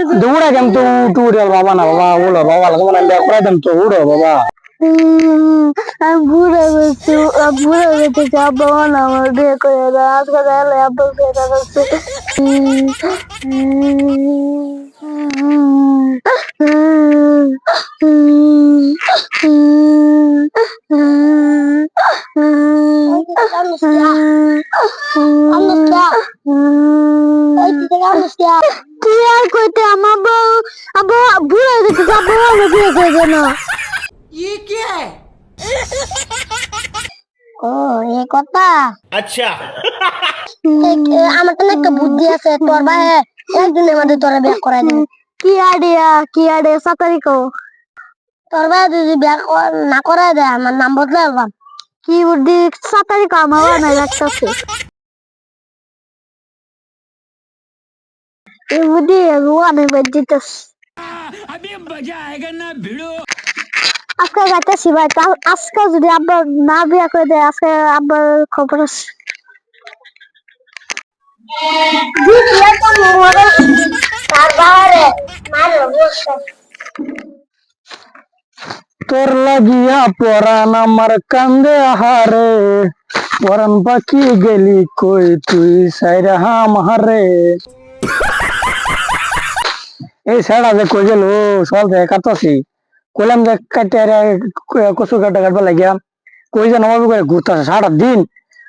Dura jam tu real baba na baba ulo baba la mana dia kura jam tu ulo baba. বুড়া বেঁচে আব্বা না আমার বিয়ে করে দাও আজকে তাহলে আব্বা বিয়ে করছে কি আর কইতে আমার বউ আব্বা বুড়া বেঁচে আব্বা আমার বিয়ে করে না ये क्या है ও এই কথা अच्छा আমার তো একটা বুদ্ধি আছে তোর ভাই একদিনের মধ্যে তোরা বিয়ে করাই দেবে কি আইডিয়া সাতারি কো তোর ভাই যদি বিয়ে না করাই দেয় আমার নাম বদলে আলবাম কি বুদ্ধি সাতারি কো আমার না লাগতেছে এই বুদ্ধি রুয়ানে বাজিতাস अभी मजा आएगा ना भिड़ो আজকে যাইতেছি ভাই আজকে যদি আব্বা না বিয়ে করে দেয় আজকে আব্বার খবর আছে তোর লাগিয়া পরান আমার কান্দে হারে পরান পাখি গেলি কই তুই সাইরা হারে এই সাইডা যে কই গেল সল যে কাটছি কইলাম যে কাটে কচু কাটবা লাগিয়া কই যে নবাবি করে ঘুরতেছে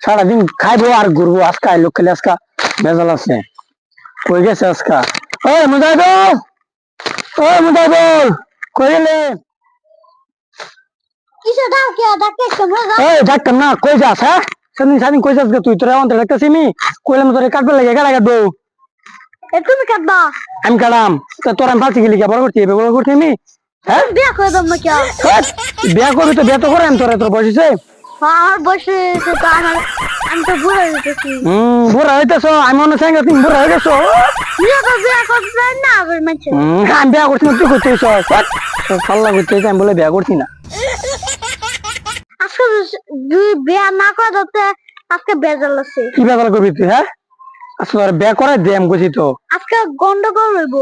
সারাদিন খাইবো আর ঘুরবো আজকে আইলো খেলে আজকা বেজাল আছে কই গেছে আজকা ওই মুজাহিদুল কই গেলে কিসে দাও কি ডাকে তোমরা এই ডাক্তার না কই যাস হ্যাঁ সাদিন কই যাস তুই তোরা অন্তর ডাক্তার সিমি কইলাম তোরে কাটবে লাগে গাড়া কাটবো তুমি কাটবা আমি কাটাম তা তোর আমি ফালছি গেলি বড় করতে আমি হ্যাঁ বিয়ে করে দাও নাকি বিয়া করবি তো বিয়া তো করে আমি তোর বসেছে আমার বসে তো আমি তো বুড়া হয়ে গেছি বুড়া হইতেছ আমি মনে চাই তুমি বুড়া হয়ে গেছো বিয়ে করতে না আবার মানছে আমি বিয়া করছি না তুই করতেছ পাল্লা করতে আমি বলে বিয়া করছি না আজকে দুই বিয়ে না করে দিতে আজকে বেজাল আছে কি বেজাল করবি তুই হ্যাঁ আসলে বিয়া করাই দে আমি করছি তো আজকে গন্ডগোল হইব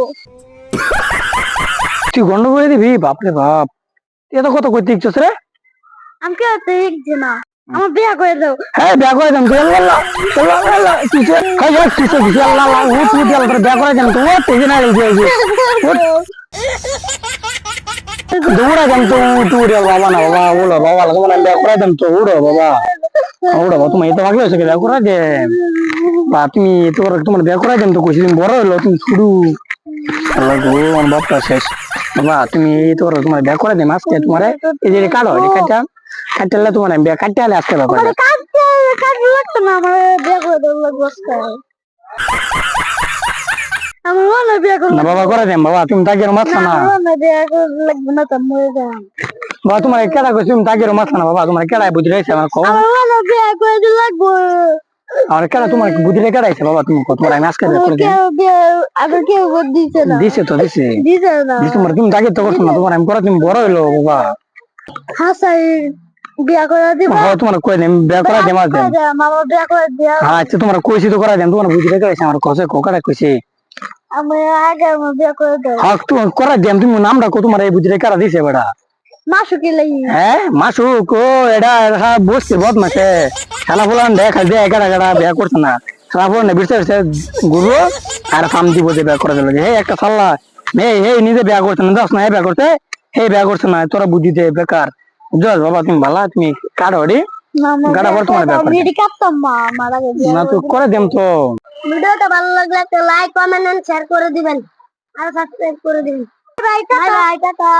তুই গন্ড করে দিবি বাপরে বাপ এত কত করতে ইচ্ছস রে আমাকে তো একছে না আমার বিয়ে করে দাও হ্যাঁ বিয়া করে দেন তুই আল্লাহ কিসে খাই যাস কিসে কিসে আল্লাহ ও তুই আল্লাহ বিয়া করে দেন তো ও তেজে না লেগে দৌড়া দেন তো তুই রে বাবা না বাবা ওলো বাবা লাগা মানে বিয়া করে দেন তো উড়ো বাবা তুমি এত ভাগলে হয়েছে বিয়া করে দে বা তুমি তোমার বিয়া করে দেন তো কইছি তুমি বড় হলো তুমি শুরু আল্লাহ গো আমার বাপটা শেষ বাবা তুমি তোমার বিয়া করে দে আজকে তোমার এই যে কাটো এই কাটলে তোমার বিয়া কাটতে আলে আজকে বাবা কাটতে লাগতো না আমার বিয়ে করে দাও লাগবে আজকে আমার মনে বিয়ে করে না বাবা করে দেন বাবা তুমি তাগের মাথা না বিয়ে করে লাগবে না তো মরে যাম বাবা তোমার কেডা কইছি তুমি তাগের মাথা না বাবা তোমার কেডাই বুদ্ধি রইছে আমার কও আমার মনে বিয়ে করে দিতে লাগবে আর কেডা তোমার বুদ্ধি রে কেডাইছে বাবা তুমি কত তোমার আমি আজকে বিয়া করে দেন আগে কেউ ভোট দিছে না দিছে তো দিছে না তোমার তুমি তাগের তো করছ না তোমার আমি করে তুমি বড় হইলো বাবা হাসাই বিয়া করে দিব বাবা তোমার কই দেন বিয়া করে দেন মাঝে মামা বিয়া করে দিয়া আচ্ছা তোমার কইছি তো করে দেন তোমার বুদ্ধি রে কেডাইছে আমার কসে কোকাটা কইছি আমি আগে বিয়া করে দাও হ্যাঁ তুমি করে দেন তুমি নামটা কো তোমার এই বুদ্ধি রে কেডা দিছে বেটা মাসু কি লাগি হ্যাঁ মাসুক ও এটা বসছে বহুত মাসে খেলা ফুলান দেখা দিয়ে এগাড়া গাড়া বিয়া করছে না খেলা ফুলান বিরছে গুরু আর ফার্ম দিব যে বিয়া করে দিল যে একটা সাল্লা এই নিজে বিয়া করছে না দশ না বিয়া করছে এই বিয়া করছে না তোরা বুদ্ধি দে বেকার জল বাবা তুমি ভালা তুমি কাড়ো রে গাড়া পর তোমার বিয়া ভিডিও কাটতাম মা মারা গেছে না তো করে দেম তো ভিডিওটা ভালো লাগলে একটা লাইক কমেন্ট এন্ড শেয়ার করে দিবেন আর সাবস্ক্রাইব করে দিবেন বাই বাই টাটা